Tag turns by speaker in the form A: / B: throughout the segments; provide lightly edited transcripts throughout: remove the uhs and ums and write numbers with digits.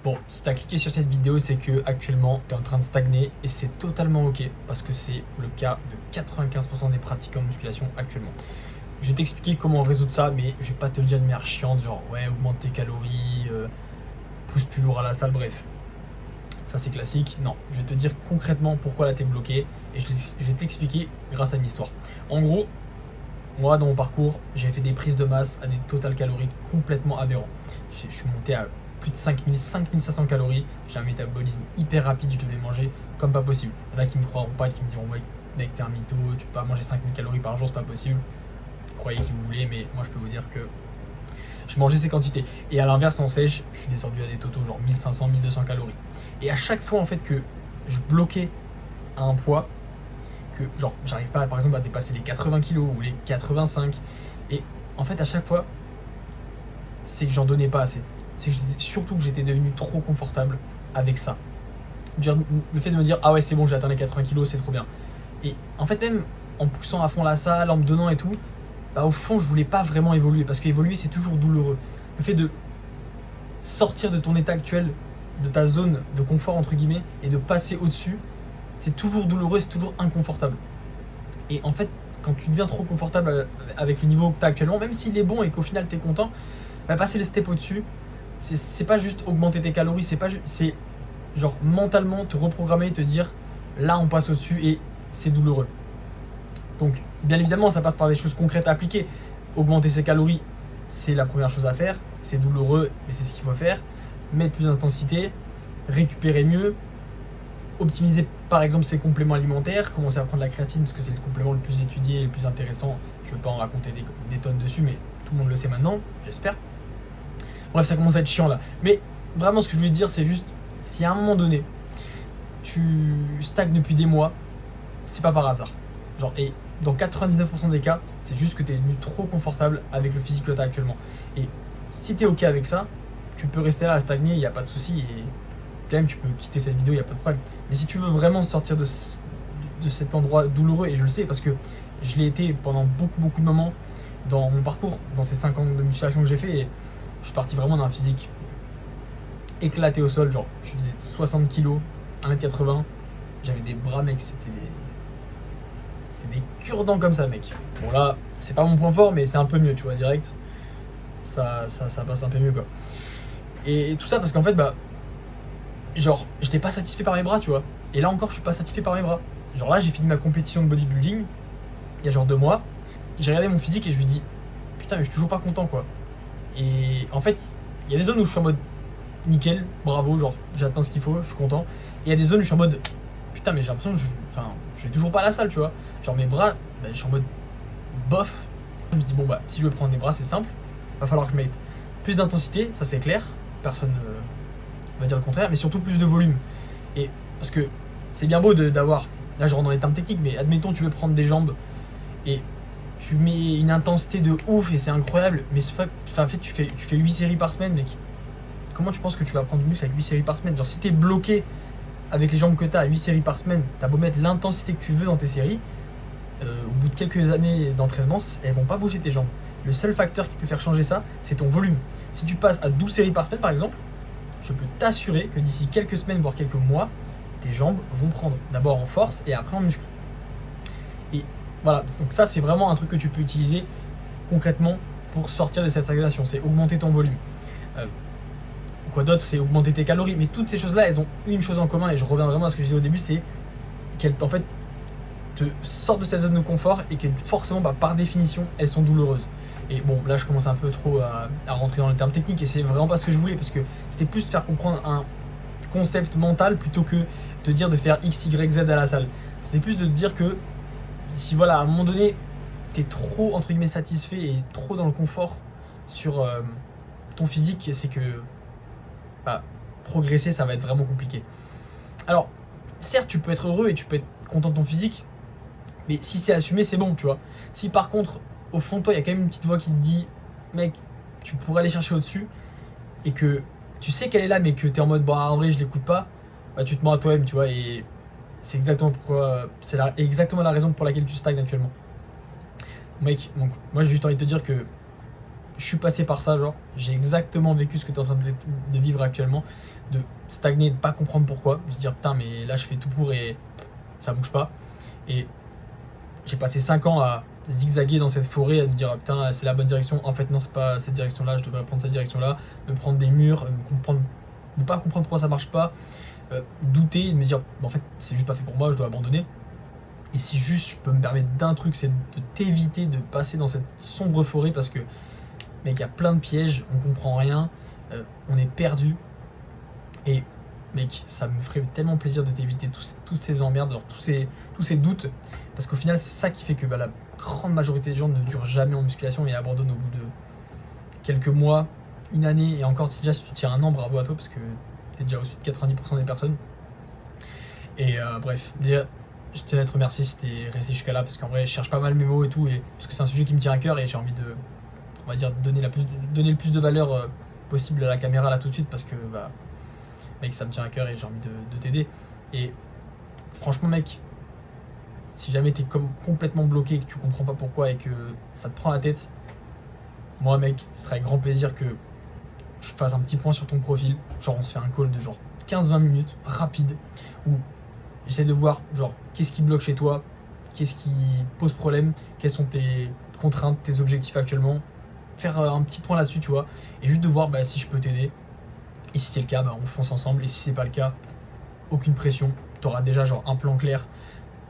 A: Bon, si t'as cliqué sur cette vidéo, c'est que actuellement t'es en train de stagner et c'est totalement ok parce que c'est le cas de 95% des pratiquants de musculation actuellement. Je vais t'expliquer comment résoudre ça, mais je vais pas te le dire de manière chiante, genre ouais, augmente tes calories, pousse plus lourd à la salle, bref. Ça c'est classique. Non, je vais te dire concrètement pourquoi là t'es bloqué et je vais t'expliquer grâce à une histoire. En gros, moi dans mon parcours, j'ai fait des prises de masse à des totales caloriques complètement aberrants. Je suis monté à plus de 5500 calories, j'ai un métabolisme hyper rapide, je devais manger comme pas possible. Il y en a qui me croiront pas, qui me diront ouais mec t'es un mytho, tu peux pas manger 5000 calories par jour, c'est pas possible. Croyez qui vous voulez, mais moi je peux vous dire que je mangeais ces quantités. Et à l'inverse en sèche, je suis descendu à des totaux genre 1500, 1200 calories. Et à chaque fois en fait que je bloquais à un poids, que genre j'arrive pas par exemple à dépasser les 80 kilos ou les 85, et en fait à chaque fois c'est que j'en donnais pas assez. C'est que surtout que j'étais devenu trop confortable avec ça. Le fait de me dire ah ouais c'est bon j'ai atteint les 80 kilos c'est trop bien. Et en fait même en poussant à fond la salle, en me donnant et tout, bah au fond je voulais pas vraiment évoluer parce qu'évoluer c'est toujours douloureux. Le fait de sortir de ton état actuel, de ta zone de confort entre guillemets et de passer au-dessus, c'est toujours douloureux, c'est toujours inconfortable. Et en fait quand tu deviens trop confortable avec le niveau que tu as actuellement, même s'il est bon et qu'au final tu es content, bah passer le step au-dessus, c'est pas juste augmenter tes calories, c'est genre mentalement te reprogrammer et te dire là on passe au-dessus et c'est douloureux. Donc bien évidemment ça passe par des choses concrètes à appliquer. Augmenter ses calories, c'est la première chose à faire, c'est douloureux mais c'est ce qu'il faut faire. Mettre plus d'intensité, récupérer mieux, optimiser par exemple ses compléments alimentaires, commencer à prendre la créatine parce que c'est le complément le plus étudié et le plus intéressant. Je ne veux pas en raconter des tonnes dessus mais tout le monde le sait maintenant, j'espère. Bref, ça commence à être chiant là. Mais vraiment, ce que je voulais dire, c'est juste, si à un moment donné, tu stagnes depuis des mois, c'est pas par hasard. Genre, et dans 99% des cas, c'est juste que t'es devenu trop confortable avec le physique que t'as actuellement. Et si t'es ok avec ça, tu peux rester là à stagner, il n'y a pas de souci. Et quand même, tu peux quitter cette vidéo, il n'y a pas de problème. Mais si tu veux vraiment sortir de cet endroit douloureux, et je le sais parce que je l'ai été pendant beaucoup de moments dans mon parcours, dans ces 5 ans de musculation que j'ai fait, et je suis parti vraiment d'un physique éclaté au sol, genre je faisais 60 kilos, 1m80, j'avais des bras mec, c'était des cure-dents comme ça mec. Bon là, c'est pas mon point fort mais c'est un peu mieux tu vois, direct, ça passe un peu mieux quoi. Et tout ça parce qu'en fait bah, genre j'étais pas satisfait par mes bras tu vois, et là encore je suis pas satisfait par mes bras. Genre là j'ai fini ma compétition de bodybuilding, il y a genre 2 mois, j'ai regardé mon physique et je lui dis putain mais je suis toujours pas content quoi. Et en fait, il y a des zones où je suis en mode nickel, bravo, genre j'ai atteint ce qu'il faut, je suis content. Et il y a des zones où je suis en mode putain, mais j'ai l'impression que je vais toujours pas à la salle, tu vois. Genre mes bras, bah, je suis en mode bof. Je me dis bon, bah si je veux prendre des bras, c'est simple, va falloir que je mette plus d'intensité, ça c'est clair, personne va dire le contraire, mais surtout plus de volume. Et parce que c'est bien beau d'avoir, là je rentre dans les termes techniques, mais admettons tu veux prendre des jambes et tu mets une intensité de ouf et c'est incroyable, mais c'est pas, en fait tu fais 8 séries par semaine mec. Comment tu penses que tu vas prendre du muscle avec 8 séries par semaine? Genre si t'es bloqué avec les jambes que t'as à 8 séries par semaine, t'as beau mettre l'intensité que tu veux dans tes séries, au bout de quelques années d'entraînement, elles vont pas bouger tes jambes. Le seul facteur qui peut faire changer ça, c'est ton volume. Si tu passes à 12 séries par semaine par exemple, je peux t'assurer que d'ici quelques semaines voire quelques mois, tes jambes vont prendre d'abord en force et après en muscle. Et voilà, donc ça c'est vraiment un truc que tu peux utiliser concrètement pour sortir de cette stagnation, c'est augmenter ton volume. Quoi d'autre, c'est augmenter tes calories, mais toutes ces choses là elles ont une chose en commun, et je reviens vraiment à ce que je disais au début, c'est qu'elles en fait te sortent de cette zone de confort et que forcément bah, par définition elles sont douloureuses. Et bon là je commence un peu trop à rentrer dans les termes techniques et c'est vraiment pas ce que je voulais, parce que c'était plus de faire comprendre un concept mental plutôt que te dire de faire X, Y, Z à la salle. C'était plus de te dire que si voilà à un moment donné t'es trop entre guillemets satisfait et trop dans le confort sur ton physique, c'est que bah, progresser ça va être vraiment compliqué. Alors certes tu peux être heureux et tu peux être content de ton physique, mais si c'est assumé c'est bon tu vois. Si par contre au fond de toi il y a quand même une petite voix qui te dit mec tu pourrais aller chercher au dessus, et que tu sais qu'elle est là mais que t'es en mode bah en vrai je l'écoute pas, bah tu te mens à toi-même tu vois. Et c'est exactement pourquoi, c'est exactement la raison pour laquelle tu stagnes actuellement mec. Donc moi j'ai juste envie de te dire que je suis passé par ça, genre, j'ai exactement vécu ce que tu es en train de vivre actuellement, de stagner, de pas comprendre pourquoi, de se dire putain, mais là je fais tout pour et ça bouge pas. Et j'ai passé 5 ans à zigzaguer dans cette forêt, à me dire ah, putain, c'est la bonne direction, en fait, non, c'est pas cette direction-là, je devrais prendre cette direction-là, me prendre des murs, ne pas comprendre pourquoi ça marche pas, douter, me dire en fait, c'est juste pas fait pour moi, je dois abandonner. Et si juste je peux me permettre d'un truc, c'est de t'éviter de passer dans cette sombre forêt parce que, mec, il y a plein de pièges, on comprend rien, on est perdu. Et, mec, ça me ferait tellement plaisir de t'éviter toutes ces emmerdes, tous ces doutes. Parce qu'au final, c'est ça qui fait que la grande majorité des gens ne durent jamais en musculation et abandonnent au bout de quelques mois, une année. Et encore, déjà, si tu tires un an, bravo à toi parce que t'es déjà au-dessus de 90% des personnes. Et bref, déjà, je tenais à te remercier si t'es resté jusqu'à là parce qu'en vrai je cherche pas mal mes mots et tout parce que c'est un sujet qui me tient à cœur et j'ai envie de, on va dire, donner le plus de valeur possible à la caméra là tout de suite parce que mec, ça me tient à cœur et j'ai envie de t'aider. Et franchement mec, si jamais t'es complètement bloqué et que tu comprends pas pourquoi et que ça te prend la tête, moi mec, ce serait avec grand plaisir que je fasse un petit point sur ton profil, genre on se fait un call de genre 15-20 minutes rapide où j'essaie de voir genre qu'est-ce qui bloque chez toi, qu'est-ce qui pose problème, quelles sont tes contraintes, tes objectifs actuellement, faire un petit point là-dessus, tu vois, et juste de voir si je peux t'aider. Et si c'est le cas, on fonce ensemble. Et si c'est pas le cas, aucune pression. Tu auras déjà genre un plan clair,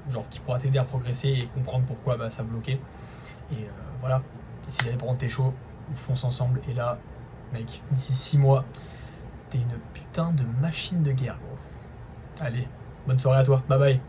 A: genre qui pourra t'aider à progresser et comprendre pourquoi ça bloquait. Et voilà. Et si jamais par contre t'es chaud, on fonce ensemble. Et là, mec, d'ici 6 mois, t'es une putain de machine de guerre, gros. Allez. Bonne soirée à toi, bye bye.